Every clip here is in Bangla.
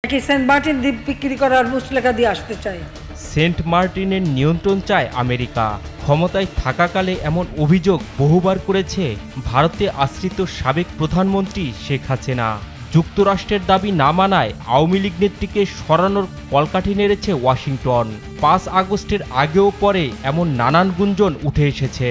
নাকি সেন্ট মার্টিন দ্বীপ বিক্রি করার মুচলেকা দিয়ে আসতে চায়। সেন্ট মার্টিনের নিয়ন্ত্রণ চায় আমেরিকা। ক্ষমতায় থাকাকালে এমন অভিযোগ বহুবার করেছে ভারতে আশ্রিত সাবেক প্রধানমন্ত্রী শেখ হাসিনা। যুক্তরাষ্ট্রের দাবি না মানায় আওয়ামী লীগ নেত্রীকে সরানোর কলকাঠি নেড়েছে ওয়াশিংটন। 5 আগস্টের আগেও পরে এমন নানান গুঞ্জন উঠে এসেছে।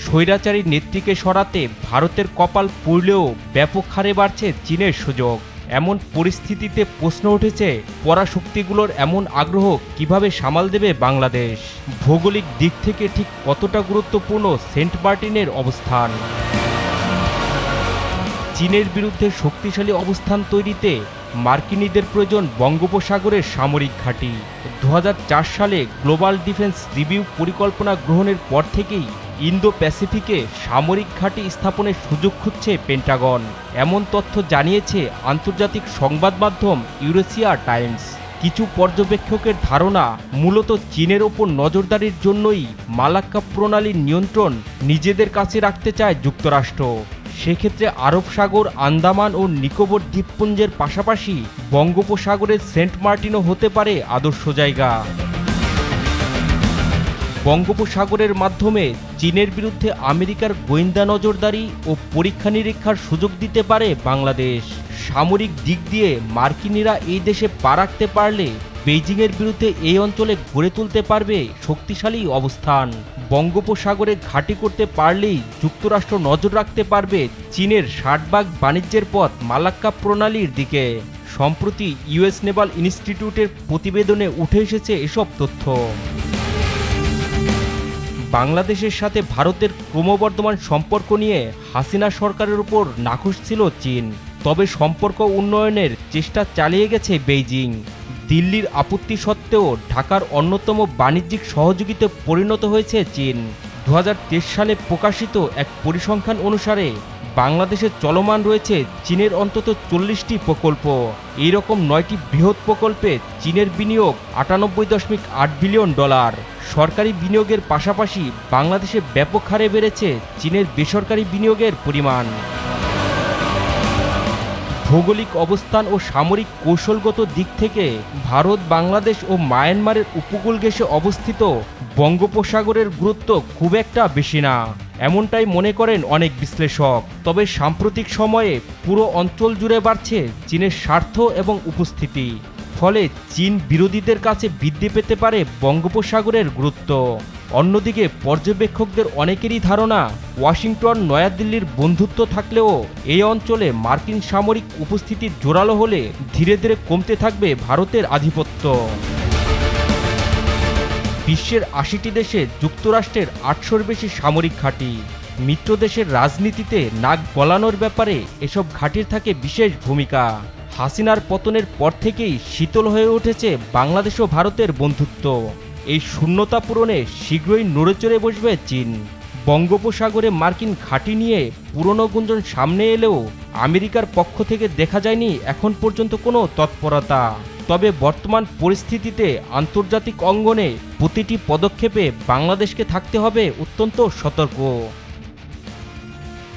স্বৈরাচারী নেত্রীকে সরাতে ভারতের কপাল পুড়লেও ব্যাপক হারে বাড়ছে চীনের সুযোগ। এমন পরিস্থিতিতে প্রশ্ন উঠেছে, পরাশক্তিগুলোর এমন আগ্রহ কিভাবে সামাল দেবে বাংলাদেশ? ভৌগোলিক দিক থেকে ঠিক কতটা গুরুত্বপূর্ণ সেন্ট মার্টিনের অবস্থান? চীনের বিরুদ্ধে শক্তিশালী অবস্থান তৈরিতে মার্কিনীদের প্রয়োজন বঙ্গোপসাগরের সামরিক ঘাঁটি। 2004 সালে গ্লোবাল ডিফেন্স রিভিউ পরিকল্পনা গ্রহণের পর থেকেই ইন্দো প্যাসিফিকে সামরিক ঘাঁটি স্থাপনের সুযোগ খুঁজছে পেন্টাগন। এমন তথ্য জানিয়েছে আন্তর্জাতিক সংবাদ মাধ্যম ইউরেশিয়া টাইমস। কিছু পর্যবেক্ষকের ধারণা, মূলত চীনের ওপর নজরদারির জন্যই মালাক্কা প্রণালীর নিয়ন্ত্রণ নিজেদের কাছে রাখতে চায় যুক্তরাষ্ট্র। সেক্ষেত্রে আরব সাগর, আন্দামান ও নিকোবর দ্বীপপুঞ্জের পাশাপাশি বঙ্গোপসাগরের সেন্ট মার্টিনও হতে পারে আদর্শ জায়গা। বঙ্গোপসাগরের মাধ্যমে চীনের বিরুদ্ধে আমেরিকার গোয়েন্দা নজরদারি ও পরীক্ষা নিরীক্ষার সুযোগ দিতে পারে বাংলাদেশ। সামরিক দিক দিয়ে মার্কিনীরা এই দেশে পা রাখতে পারলে বেইজিংয়ের বিরুদ্ধে এই অঞ্চলে গড়ে তুলতে পারবে শক্তিশালী অবস্থান। বঙ্গোপসাগরে ঘাঁটি করতে পারলেই যুক্তরাষ্ট্র নজর রাখতে পারবে চীনের 60 ভাগ বাণিজ্যের পথ মালাক্কা প্রণালীর দিকে। সম্প্রতি ইউএস নেভাল ইনস্টিটিউটের প্রতিবেদনে উঠে এসেছে এসব তথ্য। বাংলাদেশের সাথে ভারতের ক্রমবর্ধমান সম্পর্ক নিয়ে হাসিনা সরকারের উপর নাখুশ ছিল চীন। তবে সম্পর্ক উন্নয়নের চেষ্টা চালিয়ে গেছে বেইজিং। দিল্লির আপত্তি সত্ত্বেও ঢাকার অন্যতম বাণিজ্যিক সহযোগীতে পরিণত হয়েছে চীন। 2023 সালে প্রকাশিত এক পরিসংখ্যান অনুসারে বাংলাদেশে চলমান রয়েছে চীনের অন্তত 40টি প্রকল্প। এইরকম 9টি বৃহৎ প্রকল্পে চীনের বিনিয়োগ $98.8 বিলিয়ন। সরকারি বিনিয়োগের পাশাপাশি বাংলাদেশে ব্যাপক হারে বেড়েছে চীনের বেসরকারি বিনিয়োগের পরিমাণ। ভৌগোলিক অবস্থান ও সামরিক কৌশলগত দিক থেকে ভারত, বাংলাদেশ ও মায়ানমারের উপকূল ঘেঁষে অবস্থিত বঙ্গোপসাগরের গুরুত্ব খুব একটা বেশি না, এমনটাই মনে করেন অনেক বিশ্লেষক। তবে সাম্প্রতিক সময়ে পুরো অঞ্চল জুড়ে বাড়ছে চীনের স্বার্থ এবং উপস্থিতি। ফলে চীন বিরোধীদের কাছে বৃদ্ধি পেতে পারে বঙ্গোপসাগরের গুরুত্ব। অন্যদিকে পর্যবেক্ষকদের অনেকেরই ধারণা, ওয়াশিংটন নয়াদিল্লির বন্ধুত্ব থাকলেও এই অঞ্চলে মার্কিন সামরিক উপস্থিতি জোরালো হলে ধীরে ধীরে কমতে থাকবে ভারতের আধিপত্য। বিশ্বের 80টি দেশে যুক্তরাষ্ট্রের 800-র বেশি সামরিক ঘাঁটি। মিত্র দেশের রাজনীতিতে নাক গলানোর ব্যাপারে এসব ঘাঁটির থাকে বিশেষ ভূমিকা। হাসিনার পতনের পর থেকেই শীতল হয়ে উঠেছে বাংলাদেশ ও ভারতের বন্ধুত্ব। এই শূন্যতা পূরণে শীঘ্রই নড়েচড়ে বসবে চীন। বঙ্গোপসাগরে মার্কিন ঘাঁটি নিয়ে পুরনো গুঞ্জন সামনে এলেও আমেরিকার পক্ষ থেকে দেখা যায়নি এখন পর্যন্ত কোনো তৎপরতা। তবে বর্তমান পরিস্থিতিতে আন্তর্জাতিক অঙ্গনে প্রতিটি পদক্ষেপে বাংলাদেশকে থাকতে হবে অত্যন্ত সতর্ক।